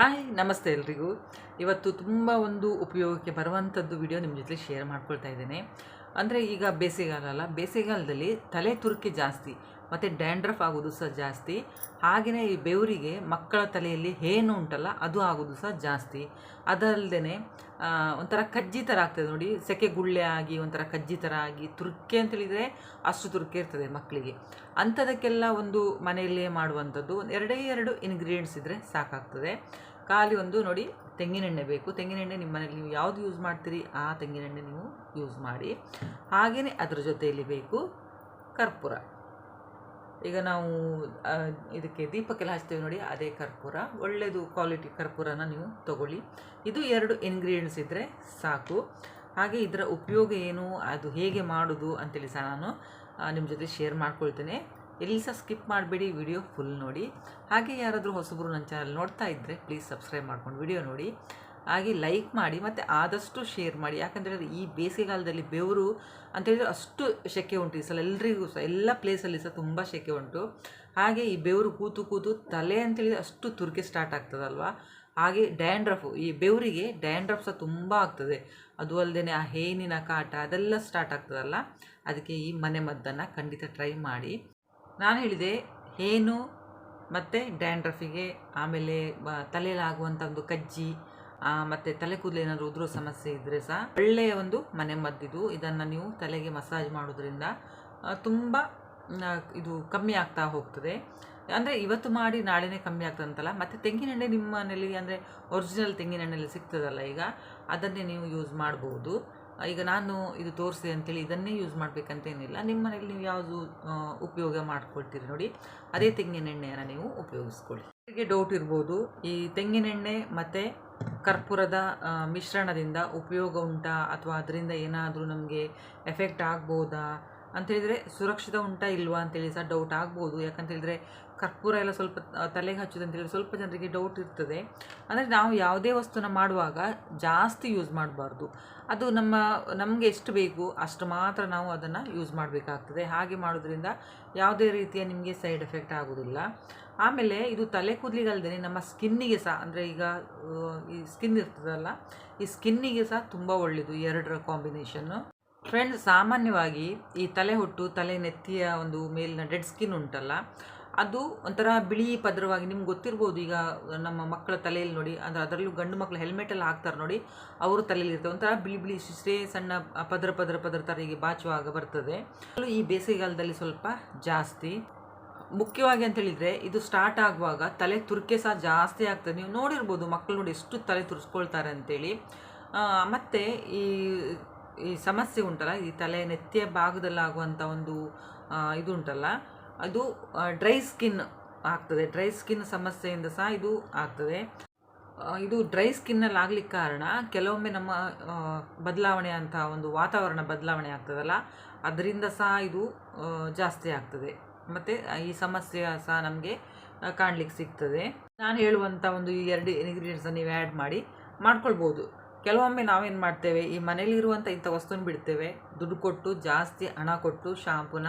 Hi ನಮಸ್ತೆ ಎಲ್ರಿಗೂ. ಇವತ್ತು ತುಂಬ ಒಂದು ಉಪಯೋಗಕ್ಕೆ ಬರುವಂಥದ್ದು ವಿಡಿಯೋ ನಿಮ್ಮ ಜೊತೆ ಶೇರ್ ಮಾಡ್ಕೊಳ್ತಾ ಇದ್ದೇನೆ. ಅಂದರೆ ಈಗ ಬೇಸಿಗೆಗಾಲ ಅಲ್ಲ, ಬೇಸಿಗೆಗಾಲದಲ್ಲಿ ತಲೆ ತುರುಕಿ ಜಾಸ್ತಿ ಮತ್ತು ಡ್ಯಾಂಡ್ರಫ್ ಆಗೋದು ಸಹ ಜಾಸ್ತಿ. ಹಾಗೆಯೇ ಈ ಬೆವರಿಗೆ ಮಕ್ಕಳ ತಲೆಯಲ್ಲಿ ಏನು ಉಂಟಲ್ಲ ಅದು ಆಗೋದು ಸಹ ಜಾಸ್ತಿ. ಅದಲ್ಲದೆ ಒಂಥರ ಕಜ್ಜಿ ಥರ ಆಗ್ತದೆ ನೋಡಿ, ಸೆಕೆ ಗುಳ್ಳೆ ಆಗಿ ಒಂಥರ ಕಜ್ಜಿ ಥರ ಆಗಿ ತುರ್ಕೆ ಅಂತೇಳಿದರೆ ಅಷ್ಟು ತುರ್ಕೆ ಇರ್ತದೆ ಮಕ್ಕಳಿಗೆ. ಅಂಥದಕ್ಕೆಲ್ಲ ಒಂದು ಮನೆಯಲ್ಲೇ ಮಾಡುವಂಥದ್ದು ಎರಡೇ ಎರಡು ಇಂಗ್ರೀಡಿಯೆಂಟ್ಸ್ ಇದ್ದರೆ ಸಾಕಾಗ್ತದೆ. ಖಾಲಿ ಒಂದು ನೋಡಿ, ತೆಂಗಿನೆಣ್ಣೆ ಬೇಕು. ತೆಂಗಿನೆಣ್ಣೆ ನಿಮ್ಮ ಮನೇಲಿ ನೀವು ಯಾವುದು ಯೂಸ್ ಮಾಡ್ತೀರಿ ಆ ತೆಂಗಿನೆಣ್ಣೆ ನೀವು ಯೂಸ್ ಮಾಡಿ. ಹಾಗೆಯೇ ಅದರ ಜೊತೆಯಲ್ಲಿ ಬೇಕು ಕರ್ಪೂರ. ಈಗ ನಾವು ಇದಕ್ಕೆ ದೀಪಕ್ಕೆಲ್ಲ ಹಚ್ತೇವೆ ನೋಡಿ, ಅದೇ ಕರ್ಪೂರ. ಒಳ್ಳೆಯದು ಕ್ವಾಲಿಟಿ ಕರ್ಪೂರನ ನೀವು ತಗೊಳ್ಳಿ. ಇದು ಎರಡು ಇಂಗ್ರೀಡಿಯೆಂಟ್ಸ್ ಇದ್ದರೆ ಸಾಕು. ಹಾಗೆ ಇದರ ಉಪಯೋಗ ಏನು, ಅದು ಹೇಗೆ ಮಾಡೋದು ಅಂತೇಳಿ ಸಹ ನಾನು ನಿಮ್ಮ ಜೊತೆ ಶೇರ್ ಮಾಡ್ಕೊಳ್ತೇನೆ. ಎಲ್ಲಿ ಸಹ ಸ್ಕಿಪ್ ಮಾಡಬೇಡಿ, ವಿಡಿಯೋ ಫುಲ್ ನೋಡಿ. ಹಾಗೆ ಯಾರಾದರೂ ಹೊಸಬರು ನನ್ನ ಚಾನಲ್ ನೋಡ್ತಾ ಇದ್ದರೆ ಪ್ಲೀಸ್ ಸಬ್ಸ್ಕ್ರೈಬ್ ಮಾಡ್ಕೊಂಡು ವಿಡಿಯೋ ನೋಡಿ. ಹಾಗೆ ಲೈಕ್ ಮಾಡಿ ಮತ್ತು ಆದಷ್ಟು ಶೇರ್ ಮಾಡಿ. ಯಾಕಂತೇಳಿದ್ರೆ ಈ ಬೇಸಿಗೆಗಾಲದಲ್ಲಿ ಬೆವರು ಅಂತೇಳಿದರೆ ಅಷ್ಟು ಸೆಕೆ ಉಂಟು ಈ ಸಲ ಎಲ್ರಿಗೂ ಸಹ, ಎಲ್ಲ ಪ್ಲೇಸಲ್ಲಿ ಸಹ ತುಂಬ ಸೆಕೆ ಉಂಟು. ಹಾಗೆ ಈ ಬೆವರು ಕೂತು ಕೂತು ತಲೆ ಅಂತೇಳಿದರೆ ಅಷ್ಟು ತುರ್ಕೆ ಸ್ಟಾರ್ಟ್ ಆಗ್ತದಲ್ವ. ಹಾಗೆ ಡ್ಯಾಂಡ್ರಫು, ಈ ಬೆವರಿಗೆ ಡ್ಯಾಂಡ್ರಫ್ ಸಹ ತುಂಬ ಆಗ್ತದೆ. ಅದು ಅಲ್ಲದೆ ಆ ಹೇನಿನ ಕಾಟ ಅದೆಲ್ಲ ಸ್ಟಾರ್ಟ್ ಆಗ್ತದಲ್ಲ, ಅದಕ್ಕೆ ಈ ಮನೆ ಮದ್ದನ್ನು ಖಂಡಿತ ಟ್ರೈ ಮಾಡಿ. ನಾನು ಹೇಳಿದೆ ಹೇನು ಮತ್ತು ಡ್ಯಾಂಡ್ರಫಿಗೆ, ಆಮೇಲೆ ತಲೆಯಲ್ಲಾಗುವಂಥ ಒಂದು ಕಜ್ಜಿ ಮತ್ತು ತಲೆ ಕೂದಲು ಏನಾದರೂ ಉದುರೋ ಸಮಸ್ಯೆ ಇದ್ದರೆ ಸಹ ಒಳ್ಳೆಯ ಒಂದು ಮನೆ ಮದ್ದಿದು. ಇದನ್ನು ನೀವು ತಲೆಗೆ ಮಸಾಜ್ ಮಾಡೋದ್ರಿಂದ ತುಂಬ ಇದು ಕಮ್ಮಿ ಆಗ್ತಾ ಹೋಗ್ತದೆ. ಅಂದರೆ ಇವತ್ತು ಮಾಡಿ ನಾಳೆನೇ ಕಮ್ಮಿ ಆಗ್ತದಂತಲ್ಲ. ಮತ್ತು ತೆಂಗಿನೆಣ್ಣೆ ನಿಮ್ಮ ಮನೇಲಿ ಅಂದರೆ ಒರಿಜಿನಲ್ ತೆಂಗಿನೆಣ್ಣೆಲ್ಲಿ ಸಿಗ್ತದಲ್ಲ, ಈಗ ಅದನ್ನೇ ನೀವು ಯೂಸ್ ಮಾಡ್ಬೋದು. ಈಗ ನಾನು ಇದು ತೋರಿಸಿದೆ ಅಂತೇಳಿ ಇದನ್ನೇ ಯೂಸ್ ಮಾಡಬೇಕಂತೇನಿಲ್ಲ. ನಿಮ್ಮ ಮನೇಲಿ ನೀವು ಯಾವುದು ಉಪಯೋಗ ಮಾಡ್ಕೊಳ್ತೀರಿ ನೋಡಿ, ಅದೇ ತೆಂಗಿನೆಣ್ಣೆಯನ್ನು ನೀವು ಉಪಯೋಗಿಸ್ಕೊಳ್ಳಿ. ಹೀಗೆ ಡೌಟ್ ಇರ್ಬೋದು, ಈ ತೆಂಗಿನೆಣ್ಣೆ ಮತ್ತು ಕರ್ಪೂರದ ಮಿಶ್ರಣದಿಂದ ಉಪಯೋಗ ಉಂಟಾ ಅಥವಾ ಅದರಿಂದ ಏನಾದರೂ ನಮಗೆ ಎಫೆಕ್ಟ್ ಆಗ್ಬೋದಾ ಅಂತೇಳಿದರೆ ಸುರಕ್ಷಿತ ಉಂಟಾ ಇಲ್ವಾ ಅಂತೇಳಿ ಸಹ ಡೌಟ್ ಆಗ್ಬೋದು. ಯಾಕಂತೇಳಿದರೆ ಕರ್ಪೂರ ಎಲ್ಲ ಸ್ವಲ್ಪ ತಲೆಗೆ ಹಚ್ಚೋದಂತೇಳಿ ಸ್ವಲ್ಪ ಜನರಿಗೆ ಡೌಟ್ ಇರ್ತದೆ. ಅಂದರೆ ನಾವು ಯಾವುದೇ ವಸ್ತುನ ಮಾಡುವಾಗ ಜಾಸ್ತಿ ಯೂಸ್ ಮಾಡಬಾರ್ದು. ಅದು ನಮಗೆ ಎಷ್ಟು ಬೇಕು ಅಷ್ಟು ಮಾತ್ರ ನಾವು ಅದನ್ನು ಯೂಸ್ ಮಾಡಬೇಕಾಗ್ತದೆ. ಹಾಗೆ ಮಾಡೋದ್ರಿಂದ ಯಾವುದೇ ರೀತಿಯ ನಿಮಗೆ ಸೈಡ್ ಎಫೆಕ್ಟ್ ಆಗೋದಿಲ್ಲ. ಆಮೇಲೆ ಇದು ತಲೆ ಕೂದಲಿಗಲ್ದೇ ನಮ್ಮ ಸ್ಕಿನ್ನಿಗೆ ಸಹ, ಅಂದರೆ ಈಗ ಈ ಸ್ಕಿನ್ ಇರ್ತದಲ್ಲ, ಈ ಸ್ಕಿನ್ನಿಗೆ ಸಹ ತುಂಬ ಒಳ್ಳೆಯದು ಈ ಎರಡರ ಕಾಂಬಿನೇಷನ್ನು. ಫ್ರೆಂಡ್ಸ್, ಸಾಮಾನ್ಯವಾಗಿ ಈ ತಲೆ ಹೊಟ್ಟು ತಲೆ ನೆತ್ತಿಯ ಒಂದು ಮೇಲಿನ ಡೆಡ್ ಸ್ಕಿನ್ ಉಂಟಲ್ಲ, ಅದು ಒಂಥರ ಬಿಳಿ ಪದರವಾಗಿ ನಿಮ್ಗೆ ಗೊತ್ತಿರ್ಬೋದು. ಈಗ ನಮ್ಮ ಮಕ್ಕಳ ತಲೆಯಲ್ಲಿ ನೋಡಿ, ಅಂದರೆ ಅದರಲ್ಲೂ ಗಂಡು ಮಕ್ಕಳು ಹೆಲ್ಮೆಟೆಲ್ಲ ಹಾಕ್ತಾರೆ ನೋಡಿ, ಅವರು ತಲೆಯಲ್ಲಿ ಇರ್ತವೆ ಒಂಥರ ಬಿಳಿ ಬಿಳಿ ಶಿಶ್ರೆ ಸಣ್ಣ ಪದರ ಪದರ ಪದರ ಥರ ಹೀಗೆ ಬಾಚುವಾಗ ಬರ್ತದೆ. ಈ ಬೇಸಿಗೆಗಾಲದಲ್ಲಿ ಸ್ವಲ್ಪ ಜಾಸ್ತಿ. ಮುಖ್ಯವಾಗಿ ಅಂತೇಳಿದರೆ ಇದು ಸ್ಟಾರ್ಟ್ ಆಗುವಾಗ ತಲೆ ತುರ್ಕೆ ಸಹ ಜಾಸ್ತಿ ಆಗ್ತದೆ. ನೀವು ನೋಡಿರ್ಬೋದು ಮಕ್ಕಳು ನೋಡಿ ಎಷ್ಟು ತಲೆ ತುರಿಸ್ಕೊಳ್ತಾರೆ ಅಂತೇಳಿ. ಮತ್ತು ಈ ಸಮಸ್ಯೆ ಉಂಟಲ್ಲ, ಈ ತಲೆ ನೆತ್ತಿಯ ಭಾಗದಲ್ಲಾಗುವಂಥ ಒಂದು ಇದು ಉಂಟಲ್ಲ, ಅದು ಡ್ರೈ ಸ್ಕಿನ್ ಆಗ್ತದೆ. ಡ್ರೈ ಸ್ಕಿನ್ ಸಮಸ್ಯೆಯಿಂದ ಸಹ ಇದು ಆಗ್ತದೆ. ಇದು ಡ್ರೈ ಸ್ಕಿನ್ನಲ್ಲಿ ಆಗ್ಲಿಕ್ಕೆ ಕಾರಣ ಕೆಲವೊಮ್ಮೆ ನಮ್ಮ ಬದಲಾವಣೆ ಅಂತ ಒಂದು ವಾತಾವರಣ ಬದಲಾವಣೆ ಆಗ್ತದಲ್ಲ, ಅದರಿಂದ ಸಹ ಇದು ಜಾಸ್ತಿ ಆಗ್ತದೆ. ಮತ್ತು ಈ ಸಮಸ್ಯೆ ಸಹ ನಮಗೆ ಕಾಣಲಿಕ್ಕೆ ಸಿಗ್ತದೆ. ನಾನು ಹೇಳುವಂಥ ಒಂದು ಈ ಎರಡು ಇಂಗ್ರೀಡಿಯೆಂಟ್ಸನ್ನು ನೀವು ಆ್ಯಡ್ ಮಾಡ್ಕೊಳ್ಬೋದು. ಕೆಲವೊಮ್ಮೆ ನಾವೇನು ಮಾಡ್ತೇವೆ, ಈ ಮನೇಲಿರುವಂಥ ಇಂಥ ವಸ್ತುನ ಬಿಡ್ತೇವೆ, ದುಡ್ಡು ಕೊಟ್ಟು ಜಾಸ್ತಿ ಹಣ ಕೊಟ್ಟು ಶಾಂಪೂನ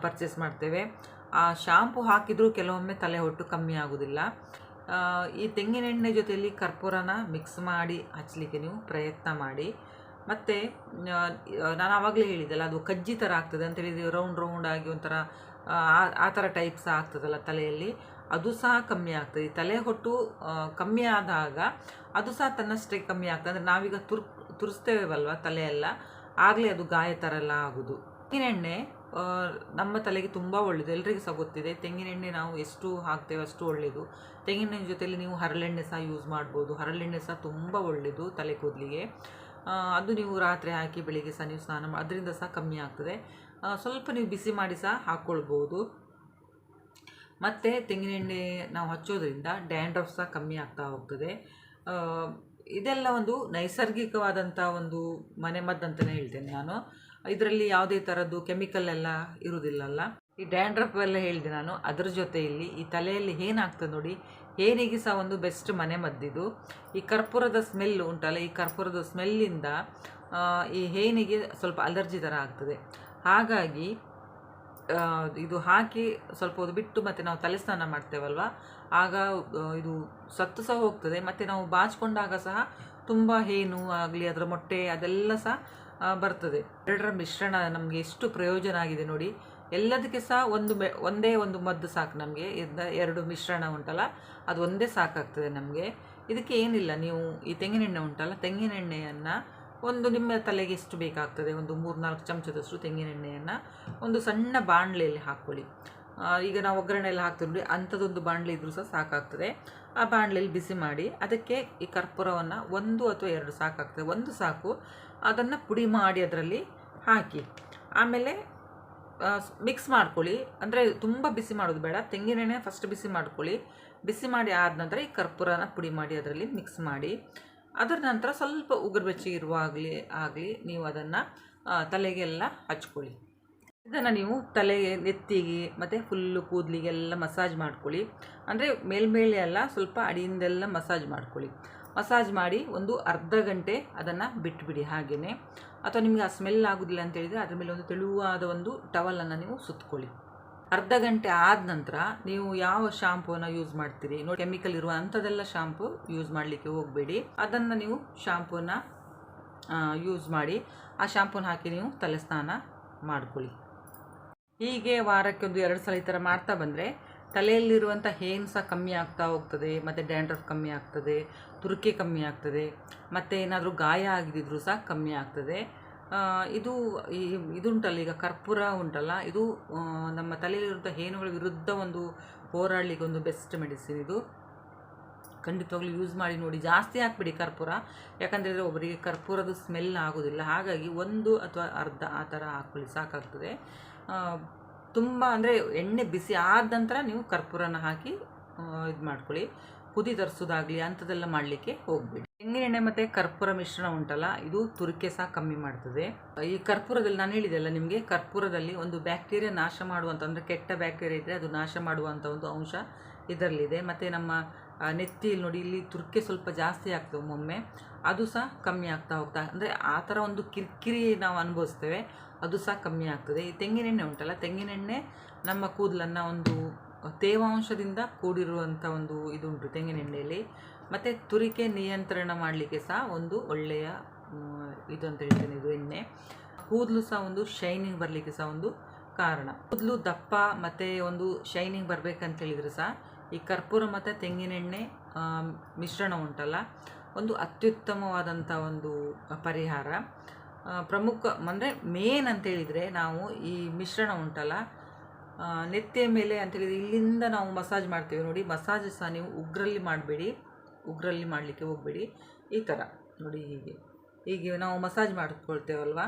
ಪರ್ಚೇಸ್ ಮಾಡ್ತೇವೆ. ಆ ಶಾಂಪು ಹಾಕಿದರೂ ಕೆಲವೊಮ್ಮೆ ತಲೆ ಹೊಟ್ಟು ಕಮ್ಮಿ ಆಗೋದಿಲ್ಲ. ಈ ತೆಂಗಿನೆಣ್ಣೆ ಜೊತೆಯಲ್ಲಿ ಕರ್ಪೂರನ ಮಿಕ್ಸ್ ಮಾಡಿ ಹಚ್ಚಲಿಕ್ಕೆ ನೀವು ಪ್ರಯತ್ನ ಮಾಡಿ. ಮತ್ತು ನಾನು ಆವಾಗಲೇ ಹೇಳಿದ್ದೆಲ್ಲ, ಅದು ಕಜ್ಜಿ ಥರ ಆಗ್ತದೆ ಅಂತೇಳಿದರೆ ರೌಂಡ್ ರೌಂಡ್ ಆಗಿ ಒಂಥರ ಆ ಥರ ಟೈಪ್ ಸಹ ಆಗ್ತದಲ್ಲ ತಲೆಯಲ್ಲಿ, ಅದು ಸಹ ಕಮ್ಮಿ ಆಗ್ತದೆ. ಈ ತಲೆ ಹೊಟ್ಟು ಕಮ್ಮಿ ಆದಾಗ ಅದು ಸಹ ತನ್ನಷ್ಟೇ ಕಮ್ಮಿ ಆಗ್ತದೆ. ಅಂದರೆ ನಾವೀಗ ತುರಿಸ್ತೇವಲ್ವ ತಲೆಯೆಲ್ಲ, ಆಗಲೇ ಅದು ಗಾಯ ಥರ ಎಲ್ಲ ಆಗೋದು. ತೆಂಗಿನೆಣ್ಣೆ ನಮ್ಮ ತಲೆಗೆ ತುಂಬ ಒಳ್ಳೆಯದು, ಎಲ್ರಿಗೂ ಸಹ ಗೊತ್ತಿದೆ. ತೆಂಗಿನೆಣ್ಣೆ ನಾವು ಎಷ್ಟು ಹಾಕ್ತೇವೆ ಅಷ್ಟು ಒಳ್ಳೆಯದು. ತೆಂಗಿನೆಣ್ಣೆ ಜೊತೆಯಲ್ಲಿ ನೀವು ಹರಳೆಣ್ಣೆ ಸಹ ಯೂಸ್ ಮಾಡ್ಬೋದು. ಹರಳೆಣ್ಣೆ ಸಹ ತುಂಬ ಒಳ್ಳೆಯದು ತಲೆ ಕೂದಲಿಗೆ. ಅದು ನೀವು ರಾತ್ರಿ ಹಾಕಿ ಬೆಳಿಗ್ಗೆ ಸಹ ನೀವು ಸ್ನಾನ ಅದರಿಂದ ಸಹ ಕಮ್ಮಿ ಆಗ್ತದೆ. ಸ್ವಲ್ಪ ನೀವು ಬಿಸಿ ಮಾಡಿ ಸಹ ಹಾಕ್ಕೊಳ್ಬೋದು. ಮತ್ತು ತೆಂಗಿನೆಣ್ಣೆ ನಾವು ಹಚ್ಚೋದ್ರಿಂದ ಡ್ಯಾಂಡ್ರಫ್ ಸಹ ಕಮ್ಮಿ ಆಗ್ತಾ ಹೋಗ್ತದೆ. ಇದೆಲ್ಲ ಒಂದು ನೈಸರ್ಗಿಕವಾದಂಥ ಒಂದು ಮನೆಮದ್ದು ಅಂತಲೇ ಹೇಳ್ತೇನೆ ನಾನು. ಇದರಲ್ಲಿ ಯಾವುದೇ ಥರದ್ದು ಕೆಮಿಕಲ್ ಎಲ್ಲ ಇರುವುದಿಲ್ಲಲ್ಲ. ಈ ಡ್ಯಾಂಡ್ರಫ್ ಎಲ್ಲ ಹೇಳಿದೆ ನಾನು. ಅದರ ಜೊತೆಯಲ್ಲಿ ಈ ತಲೆಯಲ್ಲಿ ಏನಾಗ್ತದೆ ನೋಡಿ, ಏನಿಗೆ ಸಹ ಒಂದು ಬೆಸ್ಟ್ ಮನೆಮದ್ದಿದು. ಈ ಕರ್ಪೂರದ ಸ್ಮೆಲ್ ಉಂಟಲ್ಲ, ಈ ಕರ್ಪೂರದ ಸ್ಮೆಲ್ಲಿಂದ ಈ ಏನಿಗೆ ಸ್ವಲ್ಪ ಅಲರ್ಜಿ ಥರ ಆಗ್ತದೆ. ಹಾಗಾಗಿ ಇದು ಹಾಕಿ ಸ್ವಲ್ಪ ಹೊತ್ತು ಬಿಟ್ಟು ಮತ್ತು ನಾವು ತಲೆ ಸ್ನಾನ ಮಾಡ್ತೇವಲ್ವ, ಆಗ ಇದು ಸತ್ತು ಸಹ ಹೋಗ್ತದೆ, ಮತ್ತು ನಾವು ಬಾಚಿಕೊಂಡಾಗ ಸಹ ತುಂಬ ಹೇನು ಆಗಲಿ ಅದರ ಮೊಟ್ಟೆ ಅದೆಲ್ಲ ಸಹ ಬರ್ತದೆ. ಎರಡರ ಮಿಶ್ರಣ ನಮಗೆ ಎಷ್ಟು ಪ್ರಯೋಜನ ಆಗಿದೆ ನೋಡಿ. ಎಲ್ಲದಕ್ಕೆ ಸಹ ಒಂದೇ ಒಂದು ಮದ್ದು ಸಾಕು ನಮಗೆ. ಎರಡು ಮಿಶ್ರಣ ಉಂಟಲ್ಲ ಅದು ಒಂದೇ ಸಾಕಾಗ್ತದೆ ನಮಗೆ. ಇದಕ್ಕೆ ಏನಿಲ್ಲ, ನೀವು ಈ ತೆಂಗಿನೆಣ್ಣೆ ಉಂಟಲ್ಲ, ತೆಂಗಿನೆಣ್ಣೆಯನ್ನು ಒಂದು ನಿಮ್ಮ ತಲೆಗೆ ಎಷ್ಟು ಬೇಕಾಗ್ತದೆ, ಒಂದು 3-4 ಚಮಚದಷ್ಟು ತೆಂಗಿನೆಣ್ಣೆಯನ್ನು ಒಂದು ಸಣ್ಣ ಬಾಣಲೆಯಲ್ಲಿ ಹಾಕ್ಕೊಳ್ಳಿ. ಈಗ ನಾವು ಒಗ್ಗರಣೆ ಎಲ್ಲ ಹಾಕ್ತೀವಿ ನೋಡಿ, ಅಂಥದ್ದೊಂದು ಬಾಣಲೆ ಇದ್ರೂ ಸಹ ಸಾಕಾಗ್ತದೆ. ಆ ಬಾಣಲೆಯಲ್ಲಿ ಬಿಸಿ ಮಾಡಿ ಅದಕ್ಕೆ ಈ ಕರ್ಪೂರವನ್ನು 1 ಅಥವಾ 2 ಸಾಕಾಗ್ತದೆ, 1 ಸಾಕು. ಅದನ್ನು ಪುಡಿ ಮಾಡಿ ಅದರಲ್ಲಿ ಹಾಕಿ ಆಮೇಲೆ ಮಿಕ್ಸ್ ಮಾಡ್ಕೊಳ್ಳಿ. ಅಂದರೆ ತುಂಬ ಬಿಸಿ ಮಾಡೋದು ಬೇಡ, ತೆಂಗಿನೆಣ್ಣೆ ಫಸ್ಟ್ ಬಿಸಿ ಮಾಡ್ಕೊಳ್ಳಿ. ಬಿಸಿ ಮಾಡಿ ಆದ ನಂತರ ಈ ಕರ್ಪೂರನ ಪುಡಿ ಮಾಡಿ ಅದರಲ್ಲಿ ಮಿಕ್ಸ್ ಮಾಡಿ, ಅದರ ನಂತರ ಸ್ವಲ್ಪ ಉಗುರು ಬೆಚ್ಚಗಿರುವಾಗಲಿ ನೀವು ಅದನ್ನು ತಲೆಗೆಲ್ಲ ಹಚ್ಕೊಳ್ಳಿ. ಇದನ್ನು ನೀವು ತಲೆಗೆ, ನೆತ್ತಿಗೆ ಮತ್ತು ಫುಲ್ಲು ಕೂದಲಿಗೆಲ್ಲ ಮಸಾಜ್ ಮಾಡ್ಕೊಳ್ಳಿ. ಅಂದರೆ ಮೇಲ್ಮೇಲೆ ಎಲ್ಲ ಸ್ವಲ್ಪ ಅಡಿಯಿಂದೆಲ್ಲ ಮಸಾಜ್ ಮಾಡ್ಕೊಳ್ಳಿ. ಮಸಾಜ್ ಮಾಡಿ ಒಂದು ಅರ್ಧ ಗಂಟೆ ಅದನ್ನು ಬಿಟ್ಟುಬಿಡಿ ಹಾಗೆಯೇ. ಅಥವಾ ನಿಮಗೆ ಆ ಸ್ಮೆಲ್ ಆಗೋದಿಲ್ಲ ಅಂತೇಳಿದರೆ ಅದ್ರ ಮೇಲೆ ಒಂದು ತೆಳುವಾದ ಒಂದು ಟವಲನ್ನು ನೀವು ಸುತ್ತಕೊಳ್ಳಿ. ಅರ್ಧ ಗಂಟೆ ಆದ ನಂತರ ನೀವು ಯಾವ ಶಾಂಪೂನ ಯೂಸ್ ಮಾಡ್ತೀರಿ ನೋಡಿ, ಕೆಮಿಕಲ್ ಇರುವ ಅಂಥದ್ದೆಲ್ಲ ಶಾಂಪೂ ಯೂಸ್ ಮಾಡಲಿಕ್ಕೆ ಹೋಗಬೇಡಿ. ಅದನ್ನು ನೀವು ಶಾಂಪೂನ ಯೂಸ್ ಮಾಡಿ ಆ ಶಾಂಪೂನ ಹಾಕಿ ನೀವು ತಲೆ ಸ್ನಾನ ಮಾಡ್ಕೊಳ್ಳಿ. ಹೀಗೆ ವಾರಕ್ಕೆ 1-2 ಸಲ ಈ ಥರ ಮಾಡ್ತಾ ಬಂದರೆ ತಲೆಯಲ್ಲಿರುವಂಥ ಹೇನು ಸಹ ಕಮ್ಮಿ ಆಗ್ತಾ ಹೋಗ್ತದೆ, ಮತ್ತು ಡ್ಯಾಂಡ್ರಫ್ ಕಮ್ಮಿ ಆಗ್ತದೆ, ತುರಿಕೆ ಕಮ್ಮಿ ಆಗ್ತದೆ, ಮತ್ತು ಏನಾದರೂ ಗಾಯ ಆಗಿದ್ದರೂ ಸಹ ಕಮ್ಮಿ ಆಗ್ತದೆ. ಇದುಂಟಲ್ಲ, ಈಗ ಕರ್ಪೂರ ಉಂಟಲ್ಲ, ಇದು ನಮ್ಮ ತಲೆಯಲ್ಲಿರುವಂಥ ಹೇನುಗಳ ವಿರುದ್ಧ ಒಂದು ಹೋರಾಡಲಿಕ್ಕೆ ಒಂದು ಬೆಸ್ಟ್ ಮೆಡಿಸಿನ್. ಇದು ಖಂಡಿತವಾಗ್ಲೂ ಯೂಸ್ ಮಾಡಿ ನೋಡಿ. ಜಾಸ್ತಿ ಹಾಕ್ಬಿಡಿ ಕರ್ಪೂರ, ಯಾಕಂದರೆ ಒಬ್ಬರಿಗೆ ಕರ್ಪೂರದ ಸ್ಮೆಲ್ ಆಗೋದಿಲ್ಲ. ಹಾಗಾಗಿ 1 ಅಥವಾ ಅರ್ಧ ಆ ಥರ ಹಾಕ್ಕೊಳ್ಳಿ ಸಾಕಾಗ್ತದೆ. ತುಂಬ ಅಂದರೆ ಎಣ್ಣೆ ಬಿಸಿ ಆದ ನಂತರ ನೀವು ಕರ್ಪೂರನ ಹಾಕಿ ಇದು ಮಾಡ್ಕೊಳ್ಳಿ. ಕುದಿ ತರಿಸೋದಾಗಲಿ ಅಂಥದ್ದೆಲ್ಲ ಮಾಡಲಿಕ್ಕೆ ಹೋಗಬೇಡಿ. ತೆಂಗಿನೆಣ್ಣೆ ಮತ್ತು ಕರ್ಪೂರ ಮಿಶ್ರಣ ಉಂಟಲ್ಲ, ಇದು ತುರಿಕೆ ಸಹ ಕಮ್ಮಿ ಮಾಡ್ತದೆ. ಈ ಕರ್ಪೂರದಲ್ಲಿ ನಾನು ಹೇಳಿದೆಲ್ಲ ನಿಮಗೆ, ಕರ್ಪೂರದಲ್ಲಿ ಒಂದು ಬ್ಯಾಕ್ಟೀರಿಯಾ ನಾಶ ಮಾಡುವಂಥ, ಅಂದರೆ ಕೆಟ್ಟ ಬ್ಯಾಕ್ಟೀರಿಯಾ ಇದ್ದರೆ ಅದು ನಾಶ ಮಾಡುವಂಥ ಒಂದು ಅಂಶ ಇದರಲ್ಲಿದೆ. ಮತ್ತು ನಮ್ಮ ನೆತ್ತಿಯಲ್ಲಿ ನೋಡಿ, ಇಲ್ಲಿ ತುರಿಕೆ ಸ್ವಲ್ಪ ಜಾಸ್ತಿ ಆಗ್ತದೆ ಒಮ್ಮೊಮ್ಮೆ, ಅದು ಸಹ ಕಮ್ಮಿ ಆಗ್ತಾ ಹೋಗ್ತಾ, ಅಂದರೆ ಆ ಥರ ಒಂದು ಕಿರಿಕಿರಿ ನಾವು ಅನುಭವಿಸ್ತೇವೆ, ಅದು ಸಹ ಕಮ್ಮಿ ಆಗ್ತದೆ. ಈ ತೆಂಗಿನೆಣ್ಣೆ ಉಂಟಲ್ಲ, ತೆಂಗಿನೆಣ್ಣೆ ನಮ್ಮ ಕೂದಲನ್ನು ಒಂದು ತೇವಾಂಶದಿಂದ ಕೂಡಿರುವಂಥ ಒಂದು ಇದುಂಟು ತೆಂಗಿನೆಣ್ಣೆಯಲ್ಲಿ. ಮತ್ತು ತುರಿಕೆ ನಿಯಂತ್ರಣ ಮಾಡಲಿಕ್ಕೆ ಸಹ ಒಂದು ಒಳ್ಳೆಯ ಇದು ಅಂತ ಹೇಳ್ತೇನೆ, ಇದು ಎಣ್ಣೆ. ಕೂದಲು ಸಹ ಒಂದು ಶೈನಿಂಗ್ ಬರಲಿಕ್ಕೆ ಸಹ ಒಂದು ಕಾರಣ. ಕೂದಲು ದಪ್ಪ ಮತ್ತು ಒಂದು ಶೈನಿಂಗ್ ಬರಬೇಕಂತ ಹೇಳಿದರೆ ಸಹ ಈ ಕರ್ಪೂರ ಮತ್ತು ತೆಂಗಿನೆಣ್ಣೆ ಮಿಶ್ರಣ ಉಂಟಲ್ಲ, ಒಂದು ಅತ್ಯುತ್ತಮವಾದಂಥ ಒಂದು ಪರಿಹಾರ. ಪ್ರಮುಖ ಅಂದರೆ ಮೇನ್ ಅಂತೇಳಿದರೆ ನಾವು ಈ ಮಿಶ್ರಣ ಉಂಟಲ್ಲ, ನೆತ್ತಿಯ ಮೇಲೆ ಅಂತೇಳಿದರೆ ಇಲ್ಲಿಂದ ನಾವು ಮಸಾಜ್ ಮಾಡ್ತೇವೆ ನೋಡಿ, ಮಸಾಜ್ ಸಹ ನೀವು ಉಗ್ರಲ್ಲಿ ಮಾಡಬೇಡಿ, ಉಗ್ರಲ್ಲಿ ಮಾಡಲಿಕ್ಕೆ ಹೋಗಬೇಡಿ. ಈ ಥರ ನೋಡಿ, ಹೀಗೆ ನಾವು ಮಸಾಜ್ ಮಾಡ್ಕೊಳ್ತೇವಲ್ವ,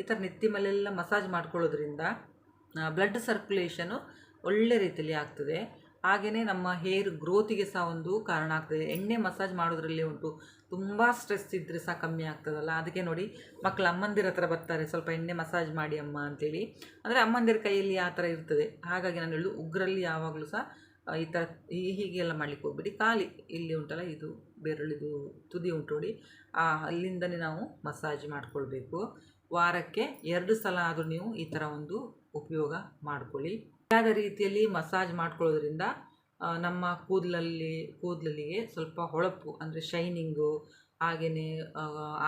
ಈ ಥರ ನೆತ್ತಿ ಮೇಲೆಲ್ಲ ಮಸಾಜ್ ಮಾಡ್ಕೊಳ್ಳೋದ್ರಿಂದ ಬ್ಲಡ್ ಸರ್ಕ್ಯುಲೇಷನು ಒಳ್ಳೆ ರೀತಿಯಲ್ಲಿ ಆಗ್ತದೆ. ಹಾಗೆಯೇ ನಮ್ಮ ಹೇರ್ ಗ್ರೋತಿಗೆ ಸಹ ಒಂದು ಕಾರಣ ಆಗ್ತದೆ. ಎಣ್ಣೆ ಮಸಾಜ್ ಮಾಡೋದ್ರಲ್ಲಿ ಉಂಟು, ತುಂಬ ಸ್ಟ್ರೆಸ್ ಇದ್ದರೆ ಸಹ ಕಮ್ಮಿ ಆಗ್ತದಲ್ಲ. ಅದಕ್ಕೆ ನೋಡಿ, ಮಕ್ಕಳು ಅಮ್ಮಂದಿರ ಹತ್ರ ಬರ್ತಾರೆ, ಸ್ವಲ್ಪ ಎಣ್ಣೆ ಮಸಾಜ್ ಮಾಡಿ ಅಮ್ಮ ಅಂತೇಳಿ. ಅಂದರೆ ಅಮ್ಮಂದಿರ ಕೈಯಲ್ಲಿ ಆ ಥರ ಇರ್ತದೆ. ಹಾಗಾಗಿ ನಾನು ಹೇಳೋದು, ಉಗ್ರಲ್ಲಿ ಯಾವಾಗಲೂ ಸಹ ಈ ಥರ ಹೀಗೆಲ್ಲ ಮಾಡಲಿಕ್ಕೆ ಹೋಗ್ಬೇಡಿ. ಖಾಲಿ ಇಲ್ಲಿ ಉಂಟಲ್ಲ, ಇದು ಬೆರಳಿದು ತುದಿ ಉಂಟು ನೋಡಿ, ಅಲ್ಲಿಂದನೇ ನಾವು ಮಸಾಜ್ ಮಾಡಿಕೊಳ್ಬೇಕು. ವಾರಕ್ಕೆ 2 ಸಲ ಆದರೂ ನೀವು ಈ ಥರ ಒಂದು ಉಪಯೋಗ ಮಾಡಿಕೊಳ್ಳಿ. ಸರಿಯಾದ ರೀತಿಯಲ್ಲಿ ಮಸಾಜ್ ಮಾಡ್ಕೊಳ್ಳೋದ್ರಿಂದ ನಮ್ಮ ಕೂದಲಿಗೆ ಸ್ವಲ್ಪ ಹೊಳಪು, ಅಂದರೆ ಶೈನಿಂಗು, ಹಾಗೆಯೇ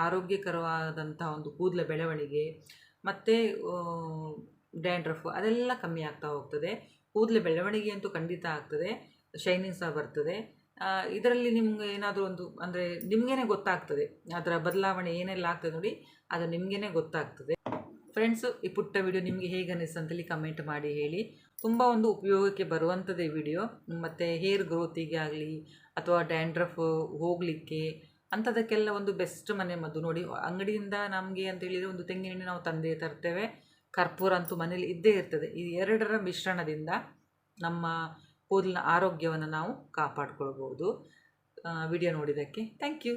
ಆರೋಗ್ಯಕರವಾದಂಥ ಒಂದು ಕೂದಲ ಬೆಳವಣಿಗೆ ಮತ್ತು ಡ್ಯಾಂಡ್ರಫು ಅದೆಲ್ಲ ಕಮ್ಮಿ ಆಗ್ತಾ ಹೋಗ್ತದೆ. ಕೂದಲ ಬೆಳವಣಿಗೆ ಅಂತೂ ಖಂಡಿತ ಆಗ್ತದೆ, ಶೈನಿಂಗ್ ಸಹ ಬರ್ತದೆ. ಇದರಲ್ಲಿ ನಿಮ್ಗೆ ಏನಾದರೂ ಒಂದು, ಅಂದರೆ ನಿಮಗೇ ಗೊತ್ತಾಗ್ತದೆ ಅದರ ಬದಲಾವಣೆ ಏನೆಲ್ಲ ಆಗ್ತದೆ ನೋಡಿ, ಅದು ನಿಮಗೇ ಗೊತ್ತಾಗ್ತದೆ. ಫ್ರೆಂಡ್ಸು, ಈ ಪುಟ್ಟ ವಿಡಿಯೋ ನಿಮಗೆ ಹೇಗೆ ಅನ್ನಿಸ್ತು ಅಂತೇಳಿ ಕಮೆಂಟ್ ಮಾಡಿ ಹೇಳಿ. ತುಂಬ ಒಂದು ಉಪಯೋಗಕ್ಕೆ ಬರುವಂಥದ್ದೇ ವಿಡಿಯೋ. ಮತ್ತು ಹೇರ್ ಗ್ರೋತಿಗೆ ಆಗಲಿ ಅಥವಾ ಡ್ಯಾಂಡ್ರಫ್ ಹೋಗಲಿಕ್ಕೆ ಅಂಥದಕ್ಕೆಲ್ಲ ಒಂದು ಬೆಸ್ಟ್ ಮನೆ ಮದ್ದು ನೋಡಿ. ಅಂಗಡಿಯಿಂದ ನಮಗೆ ಅಂತೇಳಿದರೆ ಒಂದು ತೆಂಗಿನೆಣ್ಣೆ ನಾವು ತಂದೇ ತರ್ತೇವೆ, ಕರ್ಪೂರ ಅಂತೂ ಮನೇಲಿ ಇದ್ದೇ ಇರ್ತದೆ. ಈ ಎರಡರ ಮಿಶ್ರಣದಿಂದ ನಮ್ಮ ಕೂದಲಿನ ಆರೋಗ್ಯವನ್ನು ನಾವು ಕಾಪಾಡಿಕೊಳ್ಬೋದು. ವಿಡಿಯೋ ನೋಡಿದ್ದಕ್ಕೆ ಥ್ಯಾಂಕ್ ಯು.